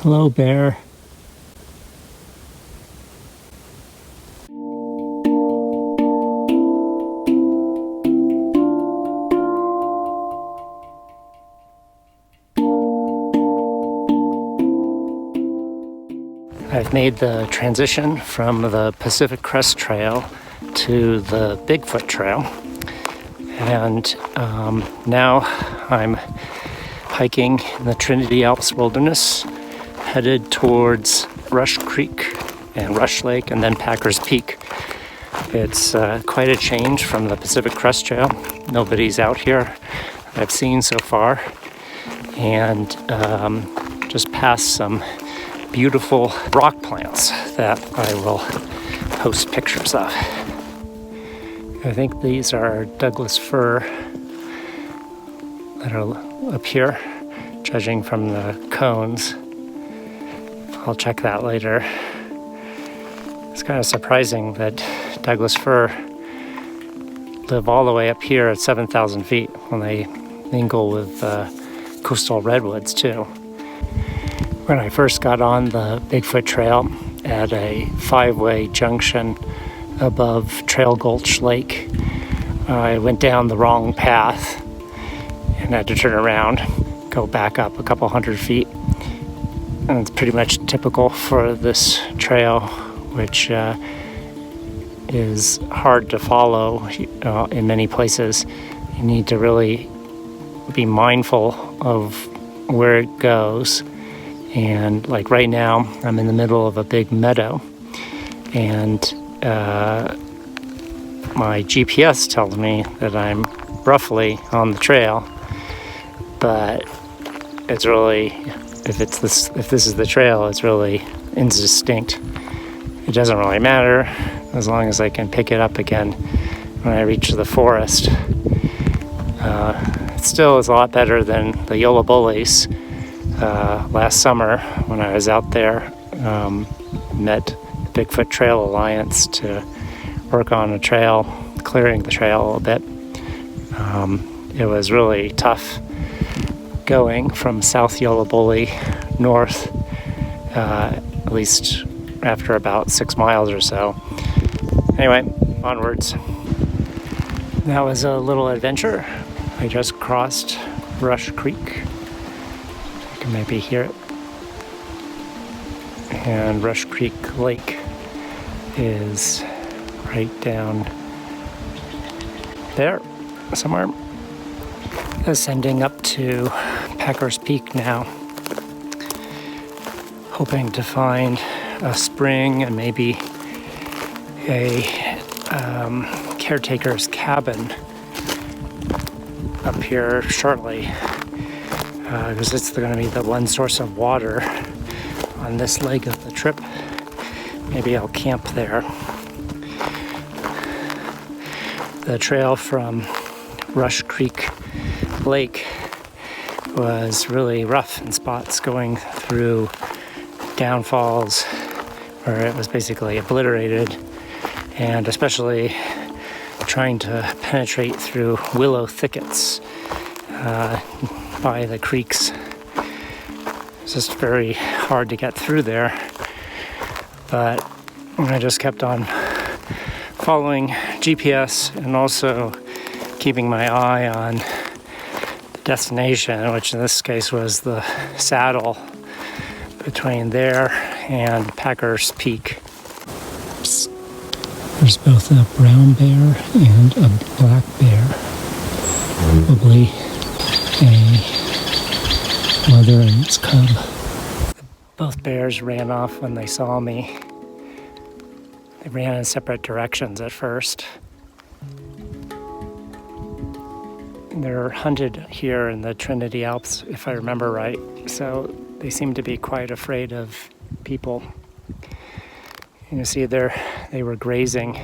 Hello, bear. I've made the transition from the Pacific Crest Trail to the Bigfoot Trail, and now I'm hiking in the Trinity Alps wilderness, headed towards Rush Creek and Rush Lake and then Packers Peak. It's quite a change from the Pacific Crest Trail. Nobody's out here I've seen so far, and just past some beautiful rock plants that I will post pictures of. I think these are Douglas fir that are up here, judging from the cones. I'll check that later. It's kind of surprising that Douglas fir live all the way up here at 7,000 feet when they mingle with coastal redwoods too. When I first got on the Bigfoot Trail at a 5-way junction above Trail Gulch Lake, I went down the wrong path and had to turn around, go back up a couple hundred feet. And it's pretty much typical for this trail, which is hard to follow in many places. You need to really be mindful of where it goes. And like right now, I'm in the middle of a big meadow, and my GPS tells me that I'm roughly on the trail, but it's really, if this is the trail, it's really indistinct. It doesn't really matter as long as I can pick it up again when I reach the forest. It still is a lot better than the Yola Bullies. Last summer when I was out there, met the Bigfoot Trail Alliance to work on a trail, clearing the trail a little bit. It was really tough going from South Yola Bully north, at least after about 6 miles or so. Anyway, onwards. That was a little adventure. I just crossed Rush Creek. You can maybe hear it. And Rush Creek Lake is right down there somewhere. Ascending up to Packers Peak now, hoping to find a spring and maybe a caretaker's cabin up here shortly, because it's going to be the one source of water on this leg of the trip. Maybe I'll camp there. The trail from Rush Creek Lake was really rough in spots, going through downfalls where it was basically obliterated, and especially trying to penetrate through willow thickets by the creeks. It's just very hard to get through there, but I just kept on following GPS and also keeping my eye on the destination, which in this case was the saddle between there and Packers Peak. There's both a brown bear and a black bear, probably a mother and its cub. Both bears ran off when they saw me. They ran in separate directions at first. They're hunted here in the Trinity Alps, if I remember right, so they seem to be quite afraid of people. You can see they were grazing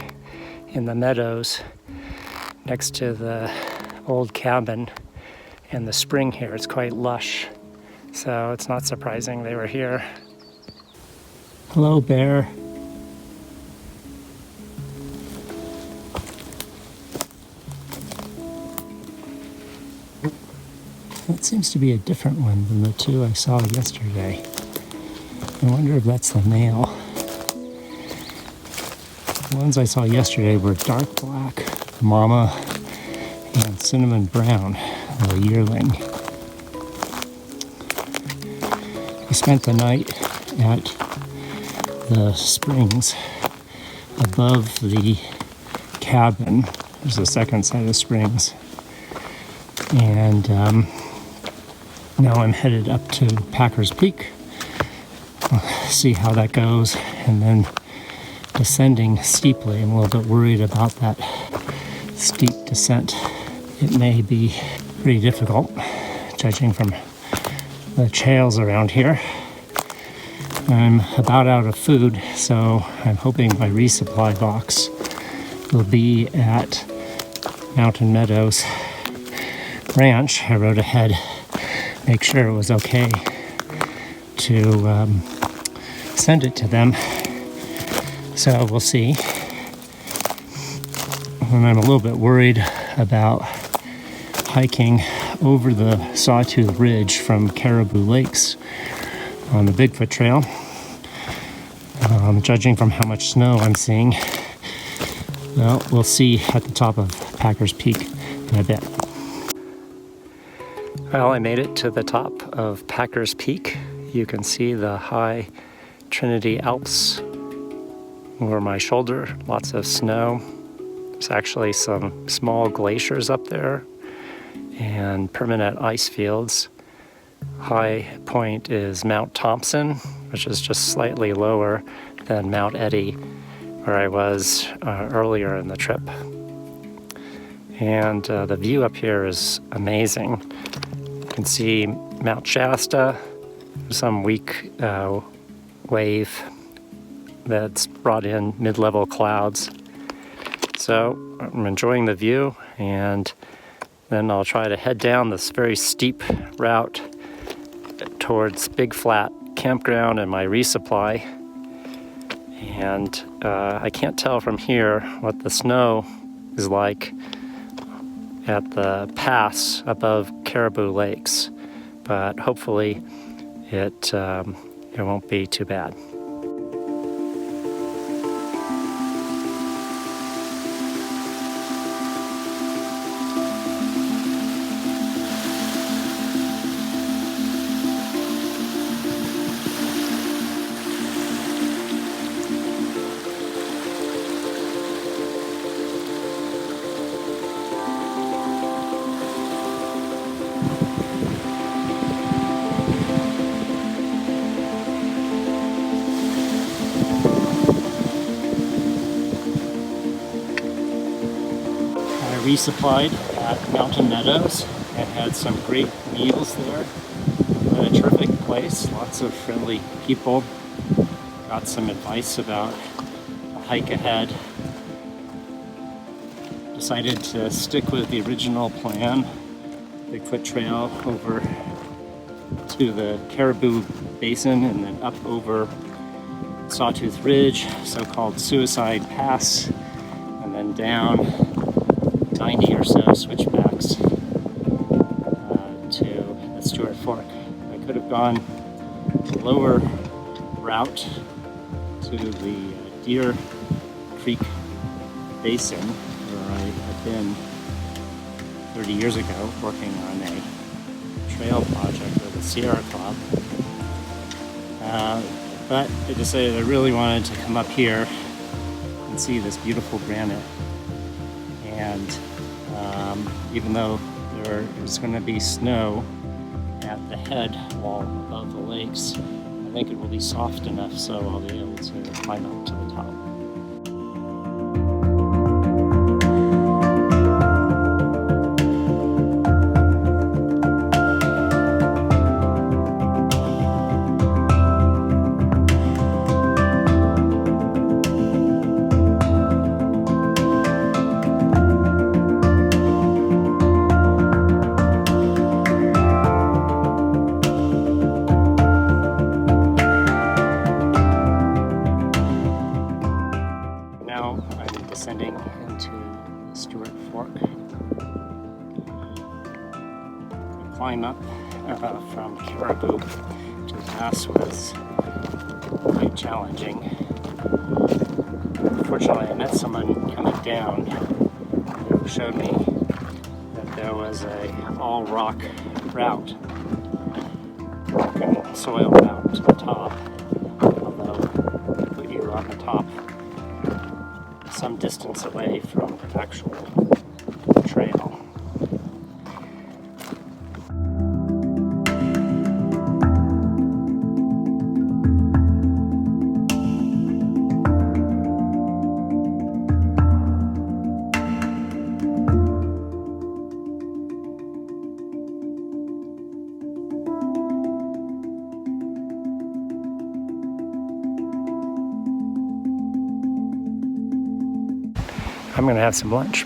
in the meadows next to the old cabin and the spring here. It's quite lush, so it's not surprising they were here. Hello, bear. That seems to be a different one than the two I saw yesterday. I wonder if that's the male. The ones I saw yesterday were dark black, mama, and cinnamon brown, the yearling. We spent the night at the springs above the cabin. There's a second set of springs. And now I'm headed up to Packers Peak. See how that goes, and then descending steeply. I'm a little bit worried about that steep descent. It may be pretty difficult, judging from the trails around here. I'm about out of food, so I'm hoping my resupply box will be at Mountain Meadows Ranch. I rode ahead, make sure it was okay to send it to them. So we'll see. And I'm a little bit worried about hiking over the Sawtooth Ridge from Caribou Lakes on the Bigfoot Trail. Judging from how much snow I'm seeing, well, we'll see at the top of Packers Peak in a bit. Well, I made it to the top of Packers Peak. You can see the high Trinity Alps over my shoulder, lots of snow. There's actually some small glaciers up there and permanent ice fields. High point is Mount Thompson, which is just slightly lower than Mount Eddy, where I was earlier in the trip. And the view up here is amazing. You can see Mount Shasta, some weak wave that's brought in mid-level clouds. So I'm enjoying the view, and then I'll try to head down this very steep route towards Big Flat Campground and my resupply. And I can't tell from here what the snow is like at the pass above Caribou Lakes, but hopefully it won't be too bad. Resupplied at Mountain Meadows and had some great meals there. What a terrific place, lots of friendly people. Got some advice about the hike ahead. Decided to stick with the original plan, Bigfoot Trail over to the Caribou Basin and then up over Sawtooth Ridge, so-called Suicide Pass, and then down 90 or so switchbacks to the Stewart Fork. I could have gone the lower route to the Deer Creek Basin, where I had been 30 years ago working on a trail project with the Sierra Club. But I decided I really wanted to come up here and see this beautiful granite. And even though there is going to be snow at the head wall above the lakes, I think it will be soft enough so I'll be able to climb up to the top. Descending into the Stewart Fork. We climb up from Caribou to the pass was quite challenging. Fortunately, I met someone coming down who showed me that there was a all-rock route, broken soil route to the top, although you were on the top some distance away from the actual trail. I'm gonna have some lunch.